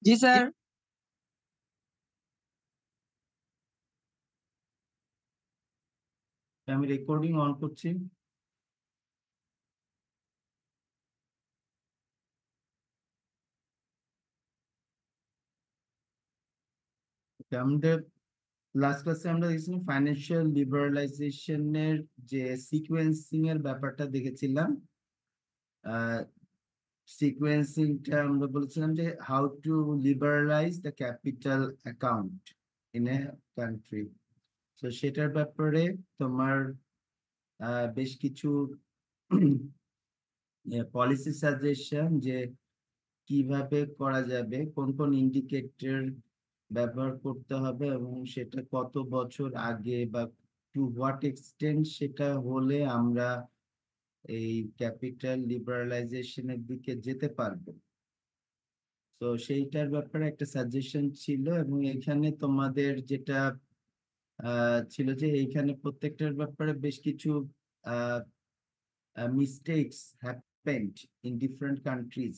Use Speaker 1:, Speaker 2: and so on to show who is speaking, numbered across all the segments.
Speaker 1: জি sir.
Speaker 2: আমি recording on করছি। আমাদের লাস্ট ক্লাসে আমরা দেখছিলাম ফাইন্যান্সিয়াল লিবারালাইজেশনের যে সিকোয়েন্সিং এর ব্যাপারটা দেখেছিলাম। সিকোয়েন্সিংটা আমরা বলেছিলাম যে how to liberalize the capital account in a country. তো সেটার ব্যাপারে তোমার বেশ কিছু পলিসি সাজেশন যে কিভাবে করা যাবে, কোন কোন ইন্ডিকেটর ব্যবহার করতে হবে এবং সেটা কত বছর আগে বা টু হোয়াট এক্সটেন্ট সেটা হলে আমরা এই ক্যাপিটাল লিবারালাইজেশনের দিকে যেতে পারবো। তো সেইটার ব্যাপারে একটা সাজেশন ছিল এবং এখানে তোমাদের যেটা ছিল যে এইখানে প্রত্যেকটার ব্যাপারে বেশ কিছু mistakes happened in different countries.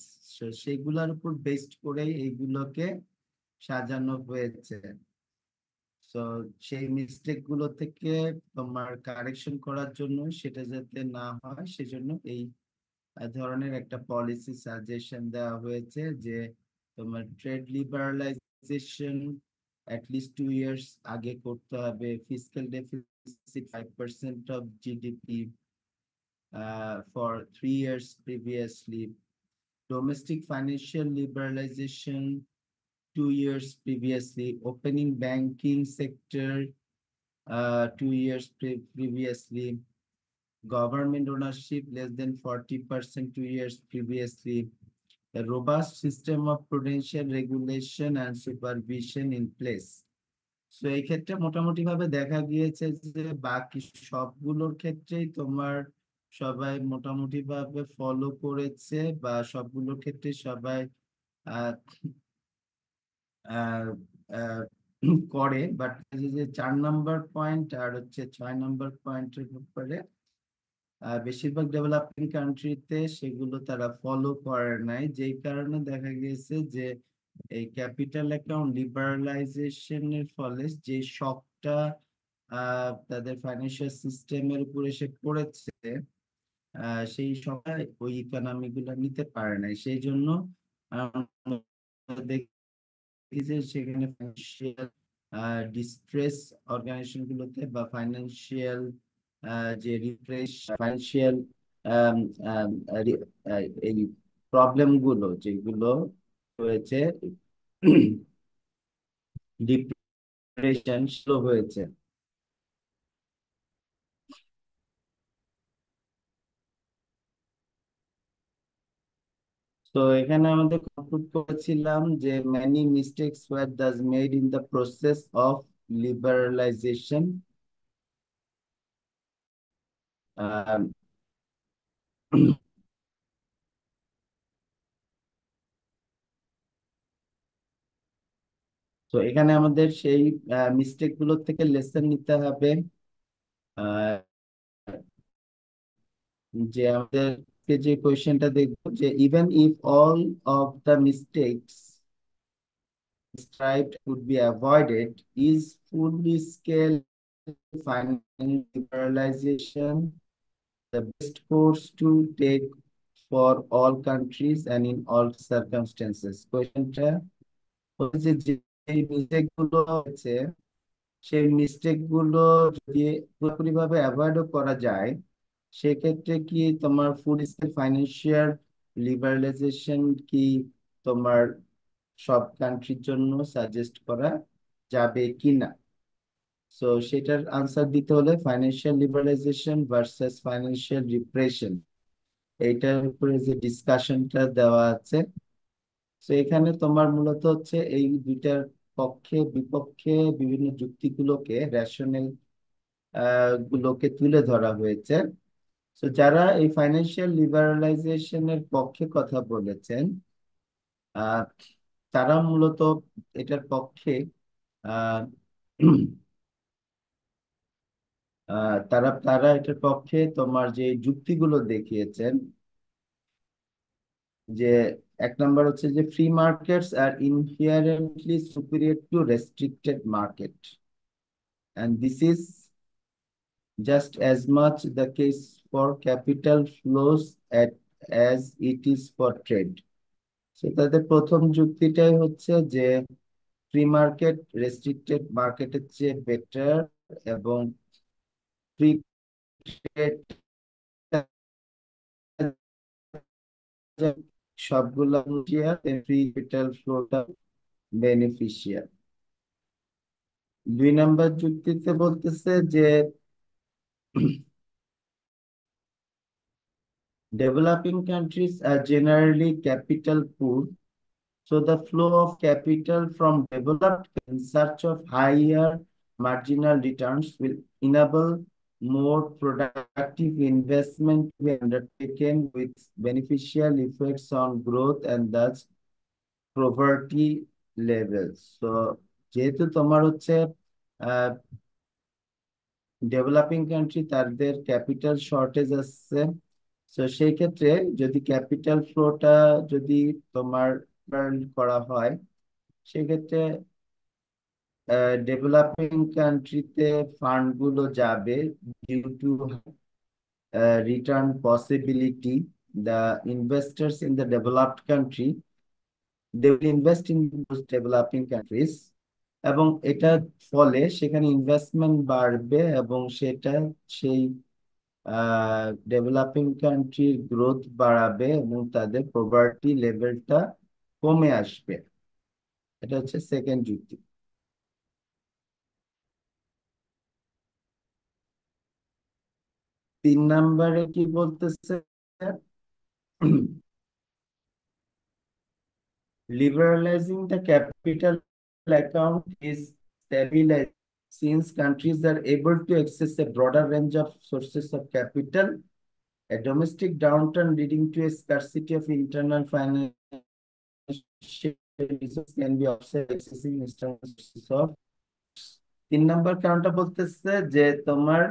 Speaker 2: সেইগুলোর উপর বেসড করেই এইগুলোকে সাজানো হয়েছে। তো সেই মিস্টেক গুলো থেকে তোমার কারেকশন করার জন্য, সেটা যাতে না হয় সেজন্য এই ধরনের একটা পলিসি সাজেশন দেওয়া হয়েছে যে তোমার ট্রেড লিবারালাইজেশন অ্যাটলিস্ট 2 ইয়ার্স আগে করতে হবে, fiscal deficit 5% of GDP for 3 years previously, domestic financial liberalization 2 years previously, opening banking sector 2 years previously, government ownership less than 40% 2 years previously, a robust system of prudential regulation and supervision in place. So এই ক্ষেত্রে মোটামুটি ভাবে দেখা গিয়েছে যে বাকি সবগুলোর ক্ষেত্রেই তোমার সবাই মোটামুটি ভাবে ফলো করেছে বা সবগুলোর ক্ষেত্রে সবাই আহ আহ আহ, করে। বাট যে 4 নম্বর পয়েন্ট আর হচ্ছে 6 নম্বর পয়েন্টের ব্যাপারে বেশিরভাগ ডেভেলপিং কান্ট্রিতে সেগুলো তারা ফলো করে নাই, যেই কারণে দেখা গিয়েছে যে এই ক্যাপিটাল অ্যাকাউন্ট লিবারালাইজেশনের ফলে যে শকটা তাদের ফাইন্যান্সিয়াল সিস্টেমের উপর এসে পড়েছে, সেই শকটা ওই ইকোনমি গুলো নিতে পারে নাই। সেই জন্য আমরা দেখি যে সেখানে ফাইন্যান্সিয়াল ডিস্ট্রেস অর্গানাইজেশন গুলোতে বা ফাইন্যান্সিয়াল যে রিফ্রেশ ফাইন্যান্সিয়াল এই প্রবলেম গুলো যেগুলো হয়েছে, ডিপ্রেশন স্লো হয়েছে। তো এখানে আমাদের কনক্লুড করেছিলাম যে many mistakes were thus made in the process of liberalization. তো এখানে আমাদের সেই মিস্টেক গুলো থেকে লেসন নিতে হবে। আহ, যে আমাদেরকে যে কোয়েশ্চেনটা দেখবো যে even if all of the mistakes described could be avoided, is fully scale financial liberalization the best course to take for all countries and in all circumstances? কোয়েশ্চেনটা হচ্ছে যে মিস্টেক গুলো হচ্ছে, সেই মিস্টেক গুলো যদি পুরোপুরি ভাবে অ্যাভয়েড করা যায়, সেক্ষেত্রে কি তোমার ফুল স্কেল ফাইন্যান্সিয়াল লিবারালাইজেশন কি তোমার সব কান্ট্রির জন্য সাজেস্ট করা যাবে কিনা? সো সেটার আনসার দিতে হলে financial liberalisation versus financial repression, এইটার উপরে যে ডিসকাশনটা দেওয়া আছে। তো এখানে তোমার মূলত হচ্ছে এই দুইটার পক্ষে বিপক্ষে বিভিন্ন যুক্তিগুলোকে, রেশনাল গুলোকে তুলে ধরা হয়েছে। তো যারা এই ফাইন্যান্সিয়াল লিবারালাইজেশনের পক্ষে কথা বলেছেন, আহ, তারা মূলত এটার পক্ষে আহ, তারা তারা এটার পক্ষে তোমার যে যুক্তিগুলো দেখিয়েছেন যে এক নম্বর হচ্ছে যে free markets are inherently superior to restricted market, and this is just as much the case for capital flows as it is for trade. So তাদের প্রথম যুক্তিটাই হচ্ছে যে ফ্রি মার্কেট রেস্ট্রিক্টেড মার্কেটের চেয়ে বেটার, এবং ফ্রি ট্রেড সবগুলো free capital ফ্লোটা beneficial. দুই নম্বর যুক্তিতে বলতেছে যে developing countries are generally capital poor. So the flow of capital from developed in search of higher marginal returns will enable more productive investment to be undertaken with beneficial effects on growth and thus poverty levels. So যেহেতু তোমার হচ্ছে developing country তাদের capital shortage আছে, তো সেই ক্ষেত্রে যদি capital ফ্লোটা যদি তোমার করা হয়, সেক্ষেত্রে ডেভেলপিং কান্ট্রিতে ফান্ড গুলো যাবে due to return possibility. The investors in the developed country they will invest in those developing countries, এবং এটার ফলে সেখানে ইনভেস্টমেন্ট বাড়বে এবং সেটা সেই ডেভেলপিং কান্ট্রির গ্রোথ বাড়াবে এবং তাদের পভার্টি লেভেলটা কমে আসবে। এটা হচ্ছে সেকেন্ড যুক্তি। তিন নম্বরে কি বলতেছে, liberalizing the capital account is stabilized since countries are able to access a broader range of sources of capital. A domestic downturn leading to a scarcity of internal financial resources can be offset by accessing external sources of। তিন নম্বর কারণটা বলতেছে যে তোমার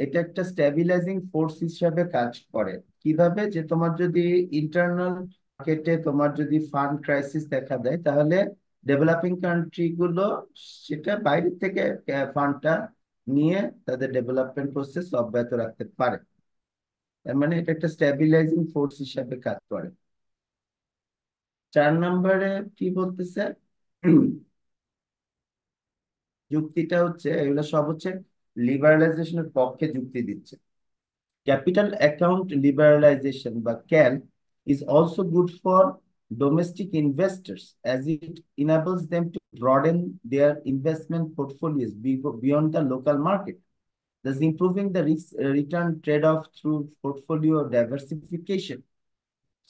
Speaker 2: এটা একটা stabilising force হিসাবে কাজ করে। কিভাবে? যে তোমার যদি ইন্টারনাল মার্কেটে তোমার যদি ফান্ড ক্রাইসিস দেখা দেয়, তাহলে ডেভেলপিং কান্ট্রি গুলো সেটা বাইরে থেকে ফান্ডটা নিয়ে তাদের ডেভেলপমেন্ট প্রসেস অব্যাহত রাখতে পারে। তার মানে এটা একটা স্ট্যাবিলাইজিং ফোর্স হিসাবে কাজ করে। চার নম্বরে কি বলতেছে, যুক্তিটা হচ্ছে এগুলো সব হচ্ছে লিবারালাইজেশনের পক্ষে যুক্তি দিচ্ছে। ক্যাপিটাল অ্যাকাউন্ট লিবারালাইজেশন বা ক্যাল is also good for domestic investors as it enables them to broaden their investment portfolios beyond the local market, thus improving the risk return trade-off through portfolio diversification.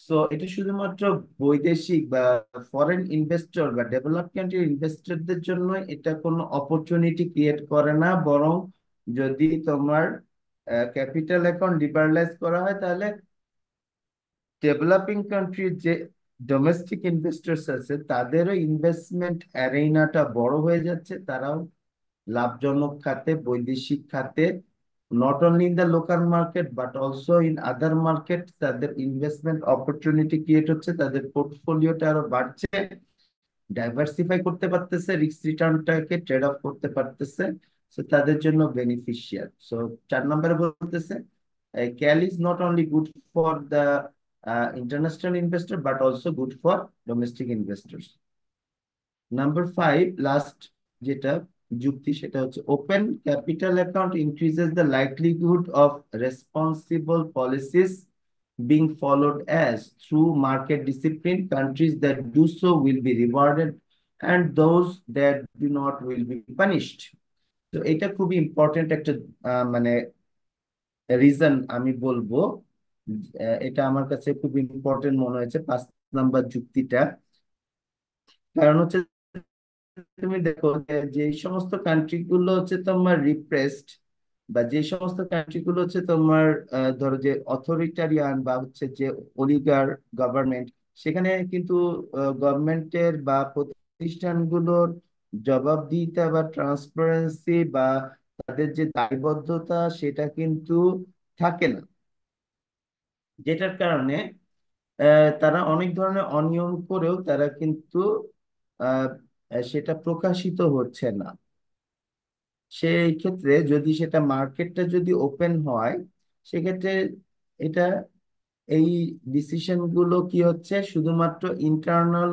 Speaker 2: So এটা শুধুমাত্র বৈদেশিক বা foreign investor বা develop country ইনভেস্টরদের জন্য এটা কোনো opportunity create করে না, বরং যদি তোমার ক্যাপিটাল অ্যাকাউন্ট লিবারালাইজ করা হয়, তাহলে ডেভেলপিং কান্ট্রির যে ডোমেস্টিক ইনভেস্টর্স আছে তাদেরও ইনভেস্টমেন্ট অ্যারেনাটা বড় হয়ে যাচ্ছে, তারাও লাভজনক খাতে বৈদেশিক খাতে not only in the local market but also in other market তাদের ইনভেস্টমেন্ট অপরচুনিটি ক্রিয়েট হচ্ছে, তাদের পোর্টফোলিওটা আরো বাড়ছে, ডাইভার্সিফাই করতে পারতেছে, রিস্ক রিটার্নটাকে ট্রেড অফ করতে পারতেছে। সো তাদের জন্য বেনিফিশিয়াল। সো চার নম্বরে বলতেছে CAL is not only good for the international investor but also good for domestic investors. Number five, last যেটা যুক্তি, সেটা হচ্ছে open capital account increases the likelihood of responsible policies being followed as through market discipline. Countries that do so will be rewarded and those that do not will be punished. তো এটা খুবই important একটা মানে reason আমি বলবো। এটা আমার কাছে খুব ইম্পর্টেন্ট মনে হয়েছে পাঁচ নাম্বার যুক্তিটা। কারণ হচ্ছে তুমি দেখো যে সমস্ত কান্ট্রি গুলো হচ্ছে তোমার রিপ্রেসড, বা যে সমস্ত কান্ট্রি গুলো হচ্ছে তোমার ধরো যে অথরিটারিয়ান বা হচ্ছে যে অলিগার গভর্নমেন্ট, সেখানে কিন্তু গভর্নমেন্টের বা প্রতিষ্ঠানগুলোর জবাবদিহিতা বা ট্রান্সপারেন্সি বা তাদের যে দায়বদ্ধতা সেটা কিন্তু থাকে না, যেটার কারণে তারা অনেক ধরনের অনিয়ম করেও তারা কিন্তু আহ, সেটা প্রকাশিত হচ্ছে না। সেই ক্ষেত্রে যদি সেটা মার্কেটটা যদি ওপেন হয়, সেক্ষেত্রে এটা এই ডিসিশন গুলো কি হচ্ছে, শুধুমাত্র ইন্টারনাল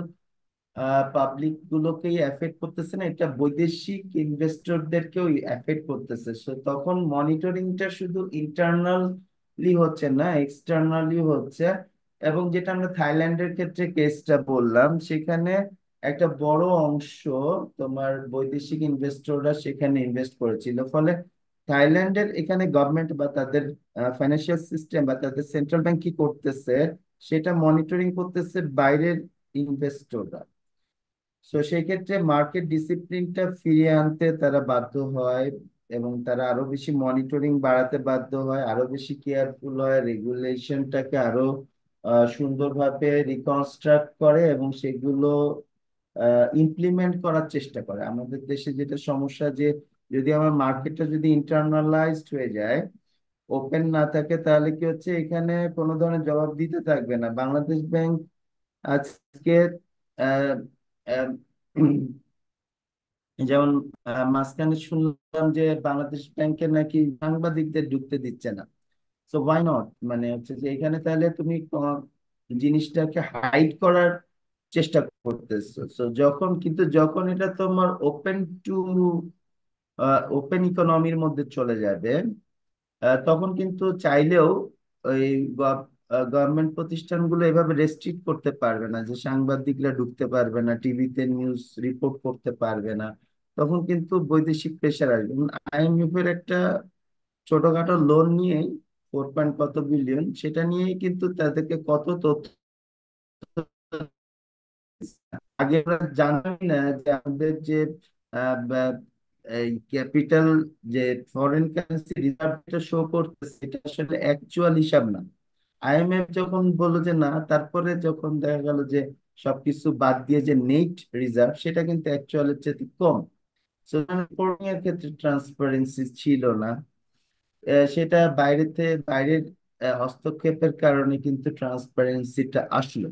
Speaker 2: পাবলিক গুলোকেই এফেক্ট করতেছে না, এটা বৈদেশিক ইনভেস্টরদেরকেও এফেক্ট করতেছে। So, তখন মনিটরিংটা শুধু ইন্টারনালি হচ্ছে না, এক্সটার্নালি হচ্ছে। এবং যেটা আমরা থাইল্যান্ডের ক্ষেত্রে কেসটা বললাম, সেখানে একটা বড় অংশ তোমার বৈদেশিক ইনভেস্টররা সেখানে ইনভেস্ট করেছিল, ফলে থাইল্যান্ডের এখানে গভর্নমেন্ট বা তাদের ফাইন্যান্সিয়াল সিস্টেম বা তাদের সেন্ট্রাল ব্যাংক কি করতেছে, সেটা মনিটরিং করতেছে বাইরের ইনভেস্টররা। তো সেই ক্ষেত্রে মার্কেট ডিসিপ্লিনটা ফিরিয়ে আনতে তারা বাধ্য হয়, এবং তারা আরো বেশি মনিটরিং বাড়াতে বাধ্য হয়, আরো বেশি কেয়ারফুল হয়, রেগুলেশনটাকে আরো সুন্দরভাবে রিকনস্ট্রাক্ট করে এবং সেগুলো ইমপ্লিমেন্ট করার চেষ্টা করে। আমাদের দেশে যেটা সমস্যা, যে যদি আমার মার্কেটটা যদি ইন্টারনালাইজড হয়ে যায়, ওপেন না থাকে, তাহলে কি হচ্ছে, এখানে কোনো ধরনের জবাব দিতে থাকবে না। বাংলাদেশ ব্যাংক আজকে আহ, আহ, যেমন মাঝখানে শুনলাম যে বাংলাদেশ ব্যাংকে নাকি সাংবাদিকদের ঢুকতে দিচ্ছে না। সো ওয়াই নট, মানে হচ্ছে যে এখানে তাহলে তুমি জিনিসটাকে হাইড করার চেষ্টা করতেছো। সো যখন এটা তোমার ওপেন টু ওপেন ইকোনমির মধ্যে চলে যাবে, তখন কিন্তু চাইলেও ওই গভর্নমেন্ট প্রতিষ্ঠানগুলো এভাবে রেস্ট্রিক্ট করতে পারবে না যে সাংবাদিকরা ঢুকতে পারবে না, টিভিতে নিউজ রিপোর্ট করতে পারবে না। তখন কিন্তু বৈদেশিক প্রেশার আসবে। আইএমএফ এর একটা ছোটখাটো লোন নিয়েই 4 পয়েন্ট কত বিলিয়ন, সেটা নিয়েই কিন্তু তাদেরকে কত তথ্য। আগে আমরা জানি না যে আমাদের যে আহ, বা- এই ক্যাপিটাল, যে ফরেন কারেন্সি রিজার্ভটা শো করতেছে, এটা আসলে অ্যাকচুয়াল হিসাব না। আইএমএফ যখন বললো যে না, তারপরে যখন দেখা গেল যে সবকিছু বাদ দিয়ে যে নেট রিজার্ভ, সেটা কিন্তু অ্যাকচুয়ালের চেয়ে কম। রিপোর্টিং এর ক্ষেত্রে ট্রান্সপারেন্সি ছিল না। বাইরের হস্তক্ষেপের কারণে কিন্তু ট্রান্সপারেন্সিটা আসলো।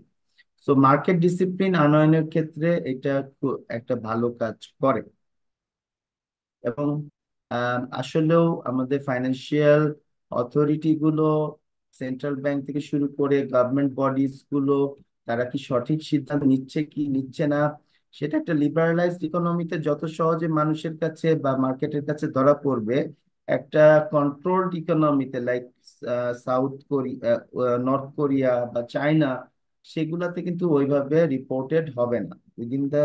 Speaker 2: সো মার্কেট ডিসিপ্লিন আনয়নের ক্ষেত্রে এটা একটা ভালো কাজ করে। এবং আসলেও আমাদের ফাইন্যান্সিয়াল অথরিটি গুলো, সেন্ট্রাল ব্যাংক থেকে শুরু করে গভর্নমেন্ট বডিজ গুলো, তারা কি সঠিক সিদ্ধান্ত নিচ্ছে কি নিচ্ছে না, সেটা একটা লিবারালাইজড ইকোনমিতে যত সহজে মানুষের কাছে বা মার্কেটের কাছে ধরা পড়বে, একটা কন্ট্রোলড ইকোনমিতে like South Korea, North Korea বা চায়না, সেগুলাতে কিন্তু ওইভাবে রিপোর্টেড হবে না। উইদিন দ্য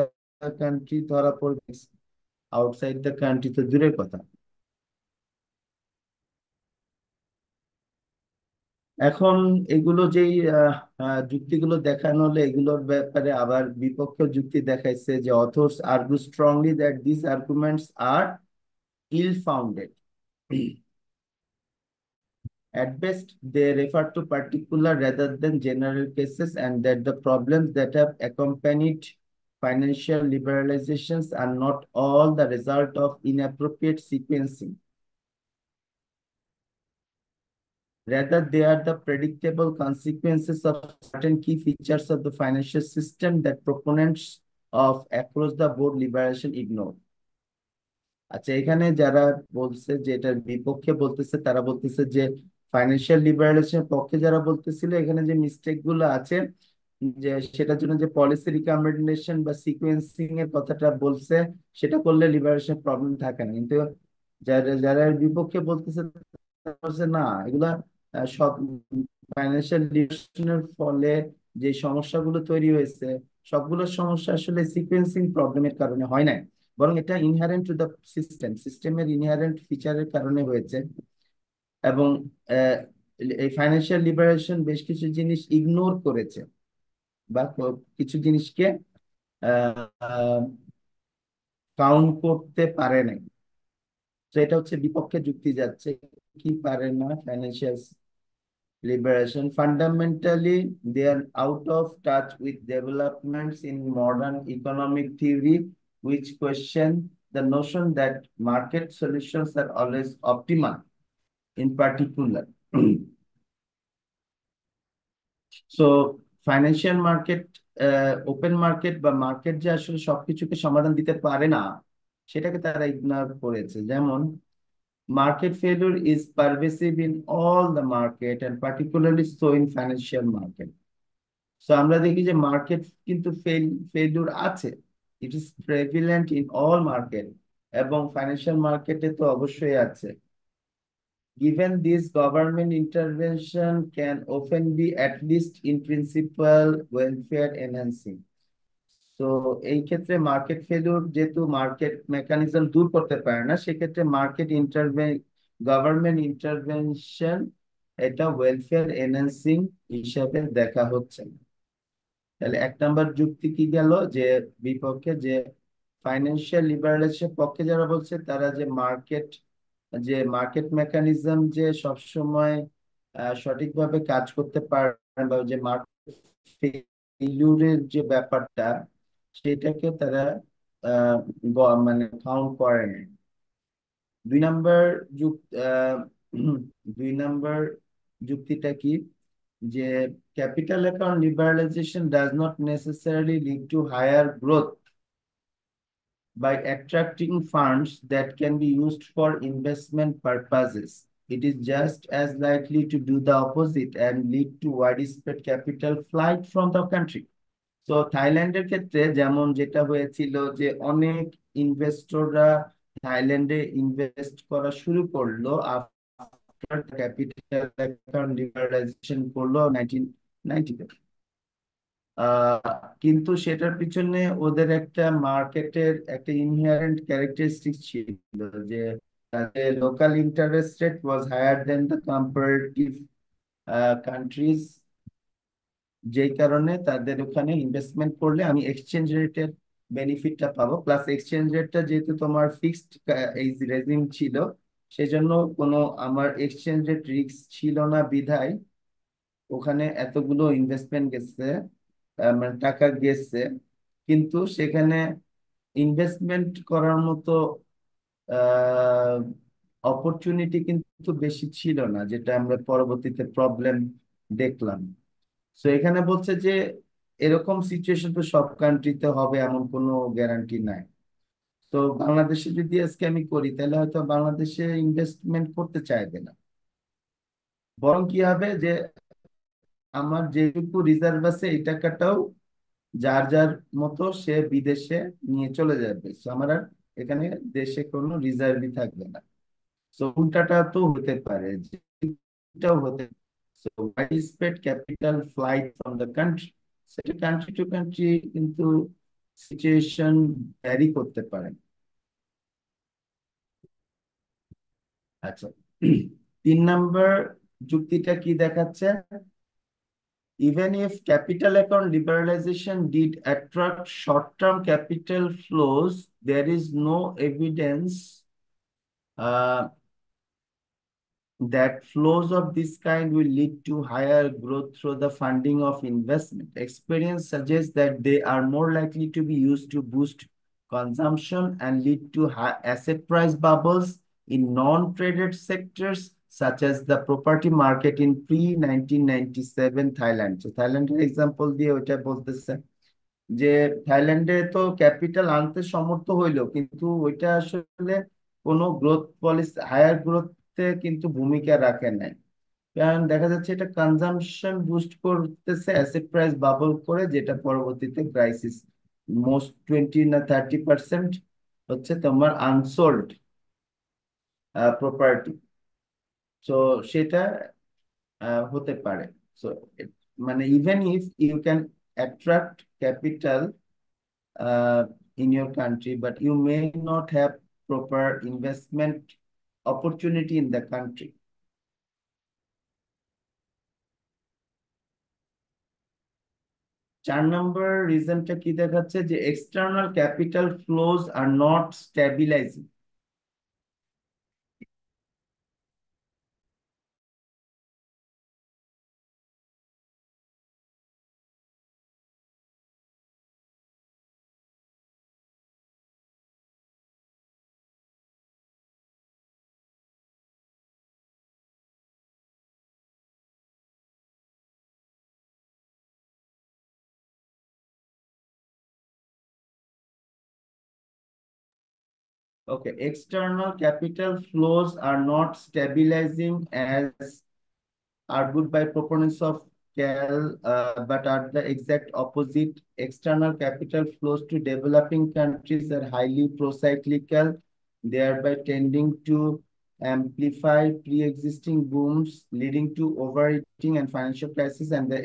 Speaker 2: কান্ট্রি ধরা পড়বে, আউটসাইড দ্য কান্ট্রি তো দূরের কথা। এখন এগুলো যেই যুক্তিগুলো দেখানো হলো, এগুলোর ব্যাপারে আবার বিপক্ষ যুক্তি দেখাইছে যে authors argue strongly that this arguments are ill founded. At best, they refer to particular rather than general cases, and that the problems that have accompanied financial liberalizations are not all the result of inappropriate sequencing. Rather, they are the predictable consequences of certain key features of the financial system that proponents of across the board liberalization ignore. আচ্ছা, এখানে যারা বলছে যে এটার বিপক্ষে বলতেছে, তারা বলতেছে যে ফাইন্যান্সিয়াল লিবারালাইজেশনের পক্ষে যারা বলতেছিল, এখানে যে মিস্টেক গুলো আছে, যে সেটার জন্য যে পলিসি রিকমেন্ডেশন বা সিকোয়েন্সিং এর কথাটা বলছে, সেটা করলে লিবারেশন প্রবলেম থাকে না। কিন্তু যারা যারা এর বিপক্ষে বলতেছে, তারা বলছে না, এগুলা সব ফাইন্যান্সিয়াল লিবারেশনের ফলে যে সমস্যাগুলো তৈরি হয়েছে, সবগুলো সমস্যা আসলে সিকোয়েন্সিং প্রবলেমের কারণে হয় না, বরং এটা ইনহারেন্ট টু দ্য সিস্টেমের ইনহারেন্ট ফিচারের কারণে হয়েছে। এবং আহ, এই ফাইন্যান্সিয়াল লিবারেশন বেশ কিছু জিনিস ইগনোর করেছে, বা কিছু জিনিসকে কাউন্ট করতে পারে নাই। তো এটা হচ্ছে বিপক্ষে যুক্তি যাচ্ছে। কি পারে না financial liberation? Fundamentally, they are out of touch with developments in modern economic theory, which question the notion that market solutions are always optimal, in particular. So, financial market, open market বা market যে আসলে সবকিছুকে সমাধান দিতে পারে না, সেটাকে তারা ইগনোর করেছে। যেমন market failure is pervasive in all the market and particularly so in financial market. So আমরা দেখি যে মার্কেট কিন্তু ফেলিউর আছে, it is prevalent in all market, এবং ফাইন্যান্সিয়াল মার্কেটে তো অবশ্যই আছে। Given this, government intervention can often be, at least in principle, welfare enhancing. তো এই ক্ষেত্রে মার্কেট ফেলিউর যেহেতু মার্কেট মেকানিজম দূর করতে পারে না, সেক্ষেত্রে গভর্নমেন্ট ইন্টারভেনশন এটা ওয়েলফেয়ার এনহ্যান্সিং হিসাবে দেখা হচ্ছে না। তাহলে এক নম্বর যুক্তি কি গেল, যে বিপক্ষে, যে ফাইন্যান্সিয়াল লিবারালাইজেশন পক্ষে যারা বলছে, তারা যে মার্কেট মেকানিজম যে সবসময় সঠিকভাবে কাজ করতে পারে না, বা যে মার্কেট ফেলিউরের যে ব্যাপারটা, সেটাকে তারা মানে কাউন্ট করে না। দুই নম্বর যুক্তি, দুই নম্বর যুক্তিটা কি, যে capital account liberalisation does not necessarily lead to higher growth by attracting funds that can be used for investment purposes. It is just as likely to do the opposite and lead to widespread capital flight from the country. তো থাইল্যান্ডের ক্ষেত্রে যেমন যেটা হয়েছিল, যে অনেক ইনভেস্টররা থাইল্যান্ডে ইনভেস্ট করা শুরু করলো আফটার ক্যাপিটাল অ্যাকাউন্ট লিবারালাইজেশন করলো 1990-তে। কিন্তু সেটার পিছনে ওদের একটা মার্কেটের একটা ইনহেরেন্ট ক্যারেক্টারিস্টিক ছিল, যে local interest rate was higher than the comparative countries, যেই কারণে তাদের ওখানে ইনভেস্টমেন্ট করলে আমি এক্সচেঞ্জ রেটের বেনিফিটটা পাবো, প্লাস এক্সচেঞ্জ রেটটা যেহেতু তোমার ফিক্সড এই রেজিম ছিল, সেজন্য কোনো আমার এক্সচেঞ্জ রেট রিস্ক ছিল না বিধায় ওখানে এতগুলো ইনভেস্টমেন্ট গেছে, মানে টাকা গেছে, কিন্তু সেখানে ইনভেস্টমেন্ট করার মতো অপরচুনিটি কিন্তু বেশি ছিল না, যেটা আমরা পরবর্তীতে প্রবলেম দেখলাম। সো এখানে বলছে যে এরকম সিচুয়েশন তো সব কান্ট্রিতে হবে এমন কোনো গ্যারান্টি নাই। তো বাংলাদেশে যদি আজকে আমি করি, তাহলে হয়তো বাংলাদেশে ইনভেস্টমেন্ট করতে চাইবে না, বরং কি হবে, যে আমার যেটুকু রিজার্ভ আছে এই টাকাটাও যার যার মতো সে বিদেশে নিয়ে চলে যাবে। So আমার আর এখানে দেশে কোনো রিজার্ভই থাকবে না। তো উল্টাটা তো হতে পারে, যে এটাও হতে, so widespread capital flight from the country, সেটা কান্ট্রি টু কান্ট্রি কিন্তু সিচুয়েশন ভ্যারি করতে পারে। আচ্ছা, 3 নম্বর যুক্তিটা কি দেখাচ্ছে, even if capital account liberalization did attract short-term capital flows, there is no evidence uh, that flows of this kind will lead to higher growth through the funding of investment. Experience suggests that they are more likely to be used to boost consumption and lead to high asset price bubbles in non-traded sectors such as the property market in pre-1997 Thailand. So Thailand example দিয়ে ওইটা বলতেছে, যে থাইল্যান্ডে তো capital আনতে সমর্থ হইলো, কিন্তু ওইটা আসলে কোনো গ্রোথ পলিসি, হায়ার গ্রোথে কিন্তু ভূমিকা রাখে নাই। কারণ দেখা যাচ্ছে এটা কনজাম্পশন বুস্ট করতেছে, অ্যাসেট প্রাইস বাবল করে, যেটা পরবর্তীতে ক্রাইসিস, মোস্ট 20 না 30% হচ্ছে তোমার আনসোল্ড প্রপার্টি। সো সেটা হতে পারে। সো মানে even if you can attract capital in your country, but you may not have proper investment opportunity in the country. 4 নম্বর রিজনটা কি দেখাচ্ছে, যে external capital flows are not stabilising. Okay, external capital flows are not stabilizing as argued by proponents of CAL, but are the exact opposite. External capital flows to developing countries are highly pro-cyclical, thereby tending to amplify pre-existing booms, leading to overheating and financial crisis and the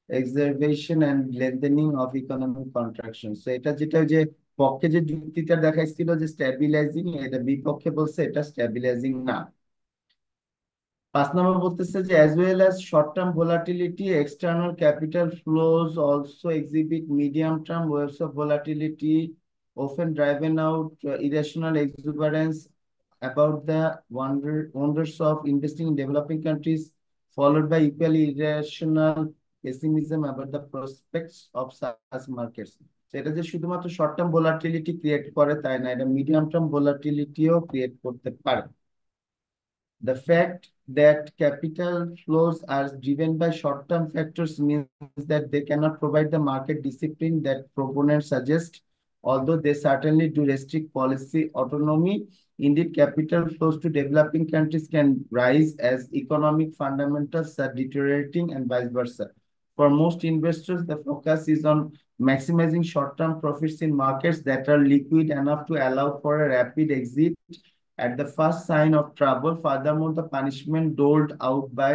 Speaker 2: exacerbation and lengthening of economic contraction. So এটা যেটা যে পক্ষে যে যুক্তিটা দেখাইছিল যে stabilising, এটা বিপক্ষে বলছে এটা স্ট্যাবিলাইজিং না। 5 নম্বর বলতেছে যে as well as short-term volatility, external capital flows also exhibit medium-term waves of volatility, often driven out irrational exuberance about the wonders of investing in developing countries, followed by equally irrational pessimism about the prospects of such markets. So এটা যে শুধুমাত্র short-term volatility create করে তাই না, এটা medium-term volatilityও create করতে পারে। The fact that capital flows are driven by short-term factors means that they cannot provide the market discipline that proponents suggest, although they certainly do restrict policy autonomy. Indeed, capital flows to developing countries can rise as economic fundamentals are deteriorating and vice versa. For most investors, the focus is on maximizing short-term profits in markets that are liquid enough to allow for a rapid exit at the first sign of trouble. Furthermore, the punishment doled out by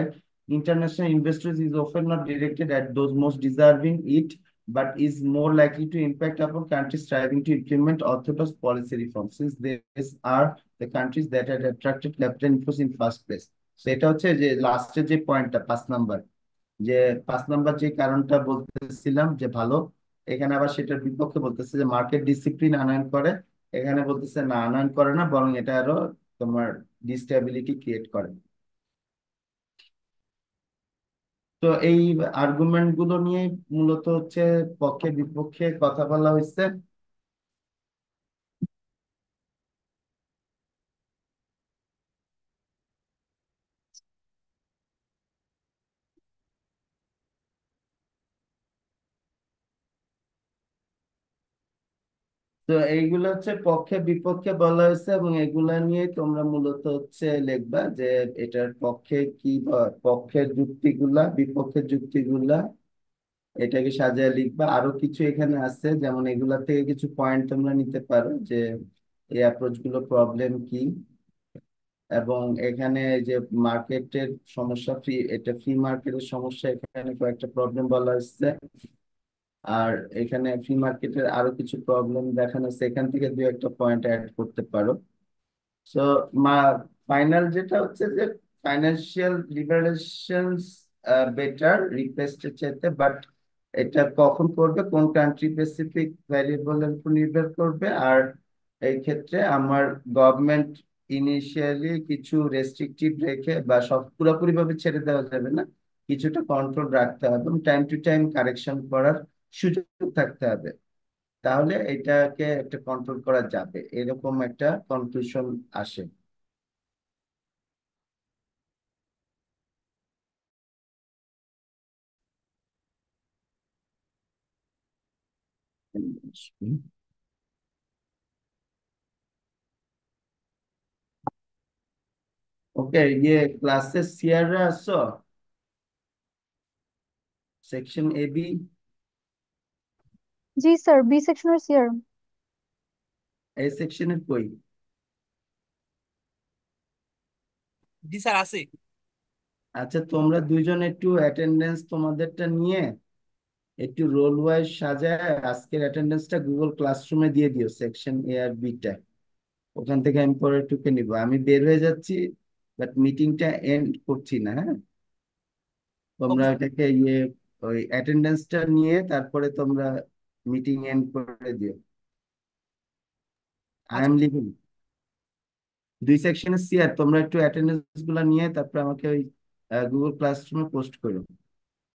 Speaker 2: international investors is often not directed at those most deserving it, but is more likely to impact upon countries striving to implement orthodox policy reforms, since these are the countries that had attracted capital inflows in first place. So এটা হচ্ছে যে লাস্টের যে পয়েন্টটা 5 number, যে 5 number যে কারণটা বলতেছিলাম যে ভালো, এখানে আবার সেটার বিপক্ষে বলতেছে যে মার্কেট ডিসিপ্লিন আনয়ন করে, এখানে বলতেছে না আনয়ন করে না, বরং এটা আরো তোমার ডিস্টেবিলিটি ক্রিয়েট করে। তো এই আর্গুমেন্ট গুলো নিয়ে মূলত হচ্ছে পক্ষে বিপক্ষে কথা বলা হয়েছে। তো এইগুলো হচ্ছে পক্ষে বিপক্ষে বলা হয়েছে এবং এগুলা নিয়ে তোমরা মূলত হচ্ছে লিখবা যে এটার পক্ষে কি পক্ষের যুক্তিগুলা বিপক্ষের যুক্তিগুলা এটাকে সাজিয়ে লিখবা। আরো কিছু এখানে আছে, যেমন এগুলা থেকে কিছু পয়েন্ট তোমরা নিতে পারো যে এই অ্যাপ্রোচ গুলো প্রবলেম কি, এবং এখানে যে মার্কেটের সমস্যা, ফ্রি এটা ফ্রি মার্কেটের সমস্যা, এখানে কয়েকটা প্রবলেম বলা হচ্ছে। আর এখানে ফ্রি মার্কেটের আরো কিছু প্রবলেম দেখানো হচ্ছে, এখান থেকে দুই একটা পয়েন্ট অ্যাড করতে পারো। সো মা ফাইনাল যেটা হচ্ছে যে ফাইন্যান্সিয়াল লিবারেশনস বেটার রিকোয়েস্টের চাইতে, বাট এটা কখন করবে কোন কান্ট্রি স্পেসিফিক ভ্যারিয়েবলের উপর নির্ভর করবে। আর এই ক্ষেত্রে আমার গভর্নমেন্ট ইনিশিয়ালি কিছু রেস্ট্রিকটিভ রেখে বা সব পুরোপুরি ভাবে ছেড়ে দেওয়া যাবে না, কিছুটা কন্ট্রোল রাখতে হবে এবং টাইম টু টাইম কারেকশন করার সুযোগ থাকতে হবে, তাহলে এটাকে একটা কন্ট্রোল করা যাবে, এরকম একটা কনক্লুশন আসে। ওকে, ইয়ে ক্লাসে সিয়াররা আসছো, section A B,
Speaker 1: ji sir, B section और सीआर।
Speaker 2: এই সেকশনের কই?
Speaker 3: জি স্যার আছে।
Speaker 2: আচ্ছা, তোমরা দুইজন একটু অ্যাটেন্ডেন্স তোমাদেরটা নিয়ে একটু রোল ওয়াইজ সাজায় আজকের অ্যাটেন্ডেন্সটা গুগল ক্লাসরুমে দিয়ে দিও, সেকশন এ আর বিটা। ওখান থেকে আমি পরে টুকে নিব, আমি বের হয়ে যাচ্ছি, বাট মিটিংটা এন্ড করছি না, হ্যাঁ? তোমরা
Speaker 3: ওকে স্যার।
Speaker 2: ওইটাকে ইয়ে ওই অ্যাটেন্ডেন্সটা নিয়ে তারপরে তোমরা মিটিং এন্ড করে দিও। আই
Speaker 3: আচ্ছা।
Speaker 2: Am living. দুই সেকশনের সিয়ার তোমরা একটু অ্যাটেন্ডেন্স গুলা নিয়ে তারপরে আমাকে ওই গুগল ক্লাসরুমে পোস্ট করো।